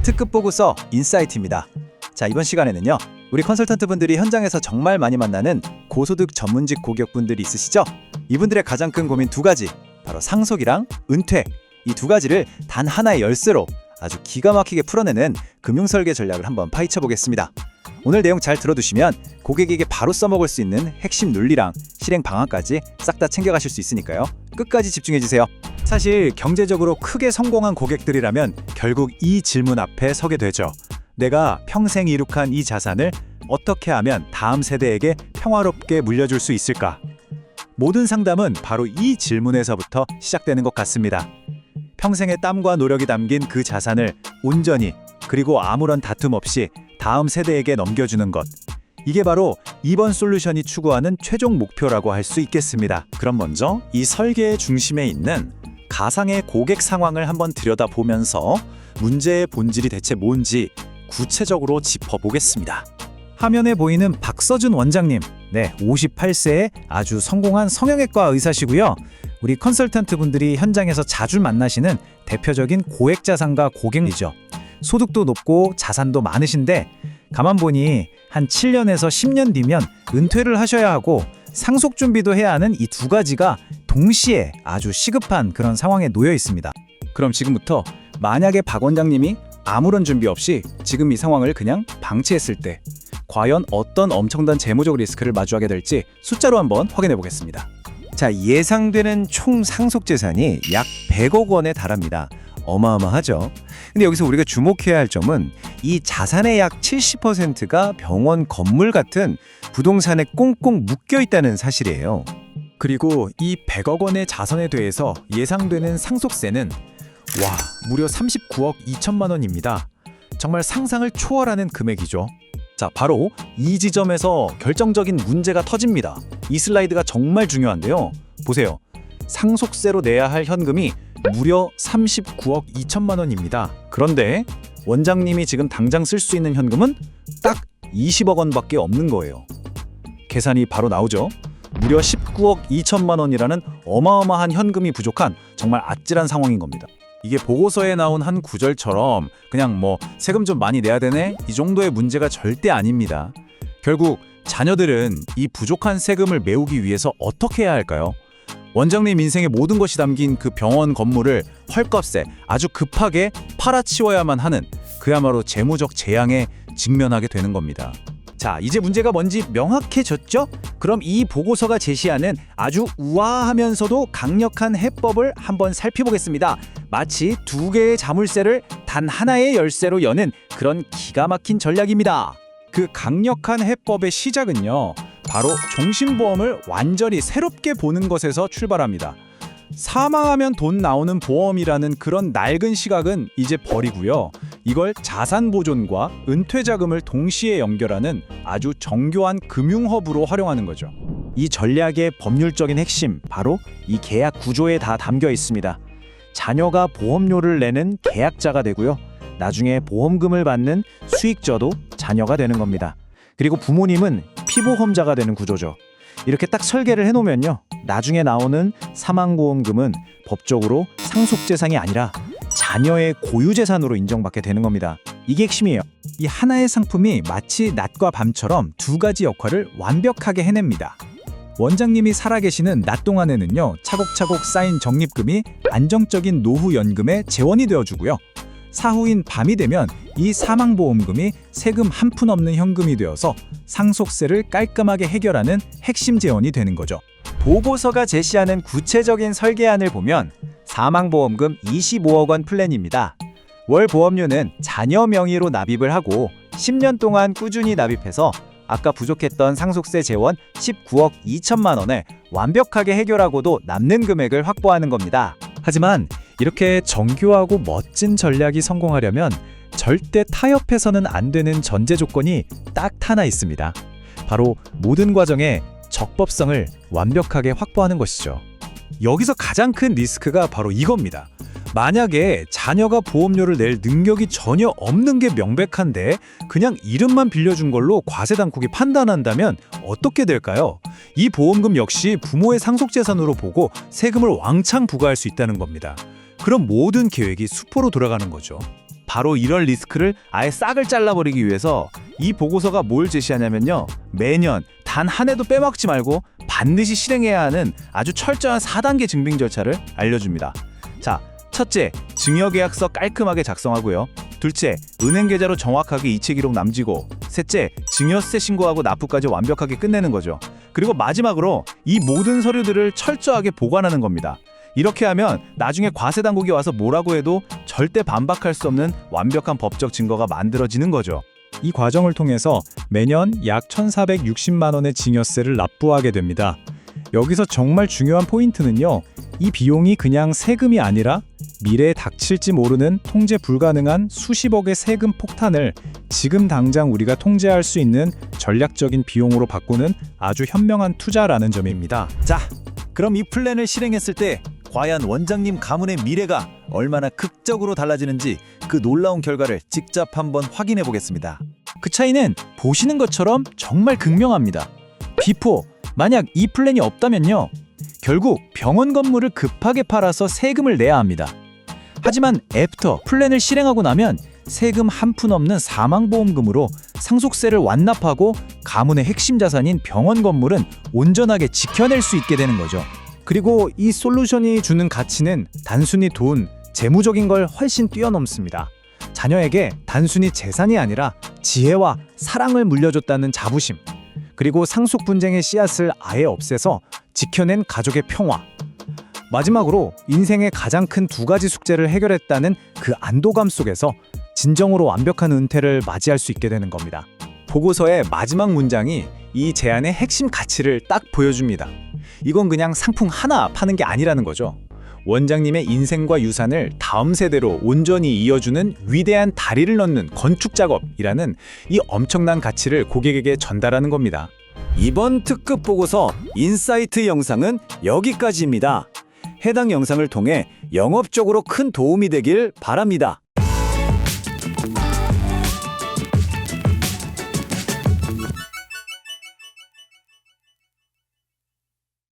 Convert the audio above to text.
특급 보고서 인사이트입니다. 자, 이번 시간에는요. 우리 컨설턴트 분들이 현장에서 정말 많이 만나는 고소득 전문직 고객분들이 있으시죠? 이분들의 가장 큰 고민 두 가지, 바로 상속이랑 은퇴, 이 두 가지를 단 하나의 열쇠로 아주 기가 막히게 풀어내는 금융설계 전략을 한번 파헤쳐 보겠습니다. 오늘 내용 잘 들어두시면 고객에게 바로 써먹을 수 있는 핵심 논리랑 실행 방안까지 싹 다 챙겨가실 수 있으니까요. 끝까지 집중해주세요. 사실 경제적으로 크게 성공한 고객들이라면 결국 이 질문 앞에 서게 되죠. 내가 평생 이룩한 이 자산을 어떻게 하면 다음 세대에게 평화롭게 물려줄 수 있을까? 모든 상담은 바로 이 질문에서부터 시작되는 것 같습니다. 평생의 땀과 노력이 담긴 그 자산을 온전히 그리고 아무런 다툼 없이 다음 세대에게 넘겨주는 것. 이게 바로 이번 솔루션이 추구하는 최종 목표라고 할 수 있겠습니다. 그럼 먼저 이 설계의 중심에 있는 가상의 고객 상황을 한번 들여다보면서 문제의 본질이 대체 뭔지 구체적으로 짚어보겠습니다. 화면에 보이는 박서준 원장님, 58세의 아주 성공한 성형외과 의사시고요. 우리 컨설턴트 분들이 현장에서 자주 만나시는 대표적인 고액자산가 고객이죠. 소득도 높고 자산도 많으신데 가만 보니 한 7년에서 10년 뒤면 은퇴를 하셔야 하고 상속 준비도 해야 하는 이 두 가지가 동시에 아주 시급한 그런 상황에 놓여 있습니다. 그럼 지금부터 만약에 박 원장님이 아무런 준비 없이 지금 이 상황을 그냥 방치했을 때 과연 어떤 엄청난 재무적 리스크를 마주하게 될지 숫자로 한번 확인해 보겠습니다. 자, 예상되는 총 상속 재산이 약 100억 원에 달합니다. 어마어마하죠. 근데 여기서 우리가 주목해야 할 점은 이 자산의 약 70%가 병원 건물 같은 부동산에 꽁꽁 묶여 있다는 사실이에요. 그리고 이 100억 원의 자산에 대해서 예상되는 상속세는 무려 39억 2천만 원입니다. 정말 상상을 초월하는 금액이죠. 자, 바로 이 지점에서 결정적인 문제가 터집니다. 이 슬라이드가 정말 중요한데요. 보세요. 상속세로 내야 할 현금이 무려 39억 2천만 원입니다. 그런데 원장님이 지금 당장 쓸 수 있는 현금은 딱 20억 원밖에 없는 거예요. 계산이 바로 나오죠. 무려 19억 2천만 원이라는 어마어마한 현금이 부족한 정말 아찔한 상황인 겁니다. 이게 보고서에 나온 한 구절처럼 그냥 세금 좀 많이 내야 되네? 이 정도의 문제가 절대 아닙니다. 결국 자녀들은 이 부족한 세금을 메우기 위해서 어떻게 해야 할까요? 원장님 인생의 모든 것이 담긴 그 병원 건물을 헐값에 아주 급하게 팔아치워야만 하는 그야말로 재무적 재앙에 직면하게 되는 겁니다. 자, 이제 문제가 뭔지 명확해졌죠? 그럼 이 보고서가 제시하는 아주 우아하면서도 강력한 해법을 한번 살펴보겠습니다. 마치 두 개의 자물쇠를 단 하나의 열쇠로 여는 그런 기가 막힌 전략입니다. 그 강력한 해법의 시작은요, 바로 종신보험을 완전히 새롭게 보는 것에서 출발합니다. 사망하면 돈 나오는 보험이라는 그런 낡은 시각은 이제 버리고요. 이걸 자산보존과 은퇴자금을 동시에 연결하는 아주 정교한 금융허브로 활용하는 거죠. 이 전략의 법률적인 핵심, 바로 이 계약 구조에 다 담겨 있습니다. 자녀가 보험료를 내는 계약자가 되고요. 나중에 보험금을 받는 수익자도 자녀가 되는 겁니다. 그리고 부모님은 피보험자가 되는 구조죠. 이렇게 딱 설계를 해놓으면요, 나중에 나오는 사망보험금은 법적으로 상속재산이 아니라 자녀의 고유재산으로 인정받게 되는 겁니다. 이게 핵심이에요. 이 하나의 상품이 마치 낮과 밤처럼 두 가지 역할을 완벽하게 해냅니다. 원장님이 살아계시는 낮 동안에는요, 차곡차곡 쌓인 적립금이 안정적인 노후연금의 재원이 되어주고요. 사후인 밤이 되면 이 사망보험금이 세금 한 푼 없는 현금이 되어서 상속세를 깔끔하게 해결하는 핵심 재원이 되는 거죠. 보고서가 제시하는 구체적인 설계안을 보면 사망보험금 25억 원 플랜입니다. 월 보험료는 자녀 명의로 납입을 하고 10년 동안 꾸준히 납입해서 아까 부족했던 상속세 재원 19억 2천만 원을 완벽하게 해결하고도 남는 금액을 확보하는 겁니다. 하지만 이렇게 정교하고 멋진 전략이 성공하려면 절대 타협해서는 안 되는 전제 조건이 딱 하나 있습니다. 바로 모든 과정에 적법성을 완벽하게 확보하는 것이죠. 여기서 가장 큰 리스크가 바로 이겁니다. 만약에 자녀가 보험료를 낼 능력이 전혀 없는 게 명백한데 그냥 이름만 빌려준 걸로 과세당국이 판단한다면 어떻게 될까요? 이 보험금 역시 부모의 상속재산으로 보고 세금을 왕창 부과할 수 있다는 겁니다. 그럼 모든 계획이 수포로 돌아가는 거죠. 바로 이런 리스크를 아예 싹을 잘라버리기 위해서 이 보고서가 뭘 제시하냐면요. 매년 단 한 해도 빼먹지 말고 반드시 실행해야 하는 아주 철저한 4단계 증빙 절차를 알려줍니다. 자, 첫째, 증여계약서 깔끔하게 작성하고요. 둘째, 은행 계좌로 정확하게 이체 기록 남기고, 셋째, 증여세 신고하고 납부까지 완벽하게 끝내는 거죠. 그리고 마지막으로 이 모든 서류들을 철저하게 보관하는 겁니다. 이렇게 하면 나중에 과세 당국이 와서 뭐라고 해도 절대 반박할 수 없는 완벽한 법적 증거가 만들어지는 거죠. 이 과정을 통해서 매년 약 1,460만 원의 증여세를 납부하게 됩니다. 여기서 정말 중요한 포인트는요. 이 비용이 그냥 세금이 아니라 미래에 닥칠지 모르는 통제 불가능한 수십억의 세금 폭탄을 지금 당장 우리가 통제할 수 있는 전략적인 비용으로 바꾸는 아주 현명한 투자라는 점입니다. 자, 그럼 이 플랜을 실행했을 때 과연 원장님 가문의 미래가 얼마나 극적으로 달라지는지 그 놀라운 결과를 직접 한번 확인해 보겠습니다. 그 차이는 보시는 것처럼 정말 극명합니다. 비포, 만약 이 플랜이 없다면요. 결국 병원 건물을 급하게 팔아서 세금을 내야 합니다. 하지만 애프터 플랜을 실행하고 나면 세금 한 푼 없는 사망보험금으로 상속세를 완납하고 가문의 핵심 자산인 병원 건물은 온전하게 지켜낼 수 있게 되는 거죠. 그리고 이 솔루션이 주는 가치는 단순히 돈, 재무적인 걸 훨씬 뛰어넘습니다. 자녀에게 단순히 재산이 아니라 지혜와 사랑을 물려줬다는 자부심, 그리고 상속 분쟁의 씨앗을 아예 없애서 지켜낸 가족의 평화, 마지막으로 인생의 가장 큰 두 가지 숙제를 해결했다는 그 안도감 속에서 진정으로 완벽한 은퇴를 맞이할 수 있게 되는 겁니다. 보고서의 마지막 문장이 이 제안의 핵심 가치를 딱 보여줍니다. 이건 그냥 상품 하나 파는 게 아니라는 거죠. 원장님의 인생과 유산을 다음 세대로 온전히 이어주는 위대한 다리를 넣는 건축 작업이라는 이 엄청난 가치를 고객에게 전달하는 겁니다. 이번 특급 보고서 인사이트 영상은 여기까지입니다. 해당 영상을 통해 영업적으로 큰 도움이 되길 바랍니다.